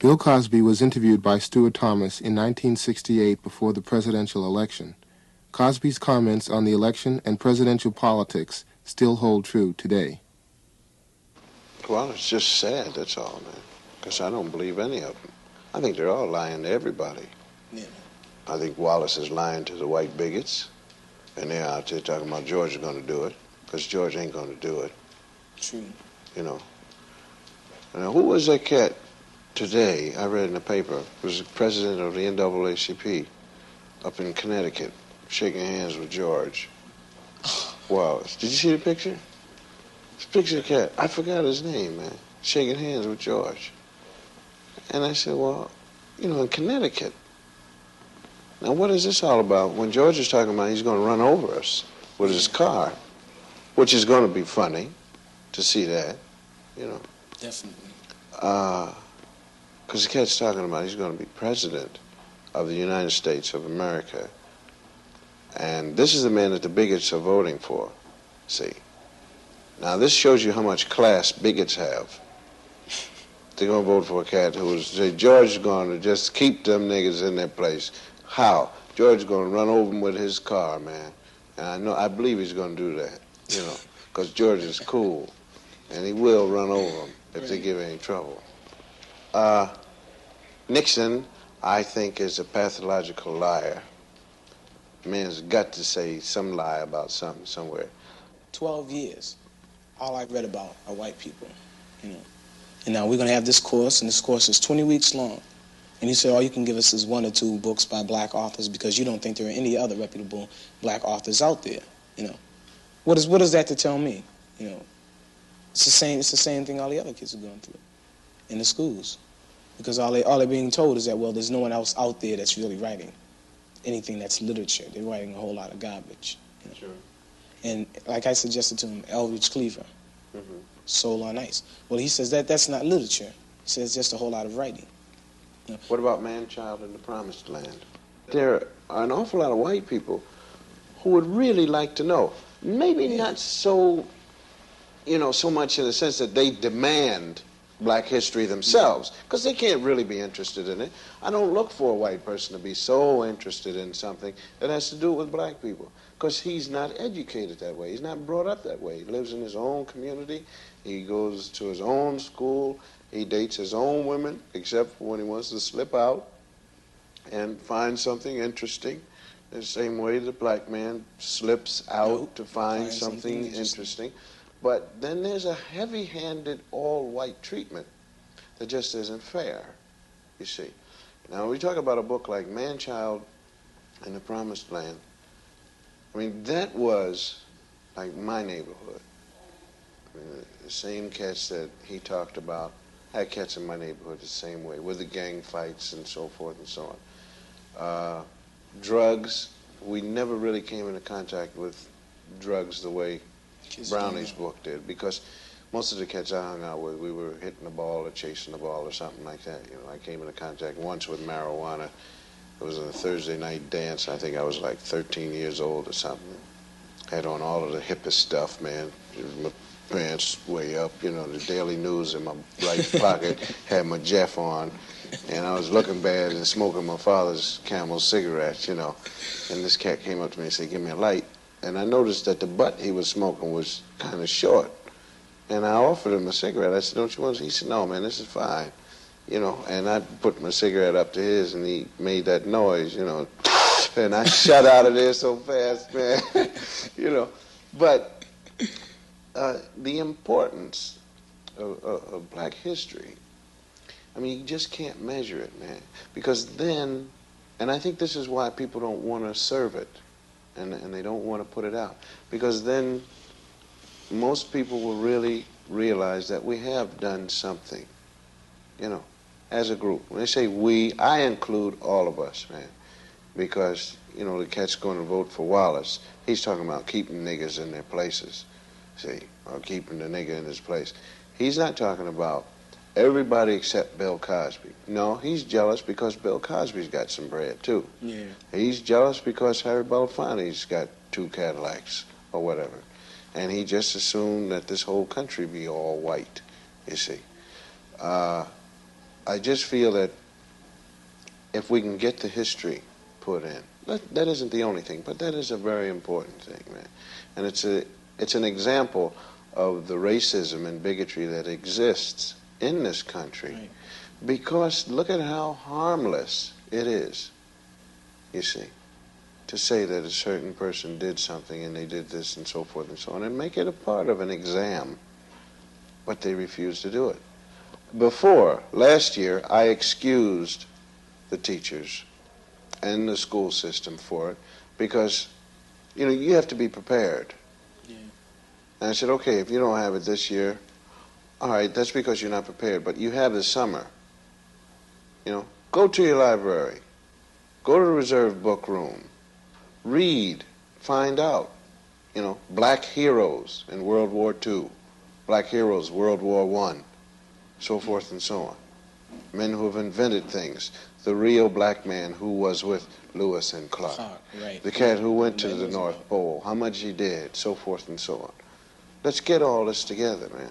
Bill Cosby was interviewed by Stuart Thomas in 1968 before the presidential election. Cosby's comments on the election and presidential politics still hold true today. Well, it's just sad, that's all, man. Because I don't believe any of them. I think they're all lying to everybody. Yeah. I think Wallace is lying to the white bigots, and they're out there talking about George is going to do it, because George ain't going to do it. True. You know. Now, who was that cat today, I read in the paper, was the president of the NAACP up in Connecticut, shaking hands with George Wallace. Did you see the picture? This picture of the cat, I forgot his name, man, shaking hands with George. And I said, well, you know, in Connecticut. Now, what is this all about? When George is talking about he's going to run over us with his car, which is going to be funny to see that, you know. Definitely. Because the cat's talking about he's going to be president of the United States of America. And this is the man that the bigots are voting for, see. Now, this shows you how much class bigots have. They're going to vote for a cat who is, say, George is going to just keep them niggas in their place. How? George is going to run over them with his car, man. And I believe he's going to do that, you know, because George is cool. And he will run over them if they give any trouble. Nixon, I think, is a pathological liar. Man's got to say some lie about something somewhere. 12 years. All I've read about are white people, you know. And now we're going to have this course, and this course is 20 weeks long. And you say all you can give us is 1 or 2 books by black authors because you don't think there are any other reputable black authors out there, you know. What is that to tell me, you know? It's the same thing all the other kids are going through in the schools. Because all they're being told is that, well, there's no one else out there that's really writing anything that's literature. They're writing a whole lot of garbage. You know? Sure. And like I suggested to him, Eldridge Cleaver, Soul on Ice. Well, he says that's not literature. He says just a whole lot of writing. You know? What about Man-Child in the Promised Land? There are an awful lot of white people who would really like to know. Maybe not so, you know, so much in the sense that they demand black history themselves, because they can't really be interested in it. I don't look for a white person to be so interested in something that has to do with black people, because he's not educated that way. He's not brought up that way. He lives in his own community. He goes to his own school. He dates his own women, except for when he wants to slip out and find something interesting. The same way the black man slips out to find something interesting. But then there's a heavy-handed, all-white treatment that just isn't fair, you see. Now, when we talk about a book like Man-Child in the Promised Land, I mean, that was like my neighborhood. I mean, the same cats that he talked about, I had cats in my neighborhood the same way, with the gang fights and so forth and so on. Drugs, we never really came into contact with drugs the way Brownie's book did, because most of the cats I hung out with, we were hitting the ball or chasing the ball or something like that. You know, I came into contact once with marijuana. It was a Thursday night dance. I think I was like 13 years old or something. Had on all of the hippest stuff, man. My pants way up, you know, the Daily News in my right pocket, had my Jeff on, and I was looking bad and smoking my father's Camel cigarettes, you know. And this cat came up to me and said, "Give me a light." And I noticed that the butt he was smoking was kind of short. And I offered him a cigarette. I said, "Don't you want to?" He said, "No, man, this is fine." You know, and I put my cigarette up to his, and he made that noise, you know. And I shot out of there so fast, man. You know. But the importance of black history, I mean, you just can't measure it, man. Because then, and I think this is why people don't want to serve it. And they don't want to put it out. Because then most people will really realize that we have done something, you know, as a group. When they say we, I include all of us, man. Because, you know, the cat's going to vote for Wallace. He's talking about keeping niggas in their places, see, or keeping the nigga in his place. He's not talking about everybody except Bill Cosby. No, he's jealous because Bill Cosby's got some bread, too. Yeah. He's jealous because Harry Belafonte's got 2 Cadillacs or whatever. And he just assumed that this whole country be all white, you see. I just feel that if we can get the history put in, that isn't the only thing, but that is a very important thing, man. And it's an example of the racism and bigotry that exists in this country. Right. Because look at how harmless it is, you see, to say that a certain person did something and they did this and so forth and so on, and make it a part of an exam, but they refuse to do it. Before, last year, I excused the teachers and the school system for it because, you know, you have to be prepared. Yeah. And I said, okay, if you don't have it this year, all right, that's because you're not prepared, but you have the summer. You know, go to your library, go to the reserve book room, read, find out, you know, black heroes in World War II, black heroes World War I, so forth and so on. Men who have invented things. The real black man who was with Lewis and Clark. Right. The cat who went to the North Pole, how much he did, so forth and so on. Let's get all this together, man.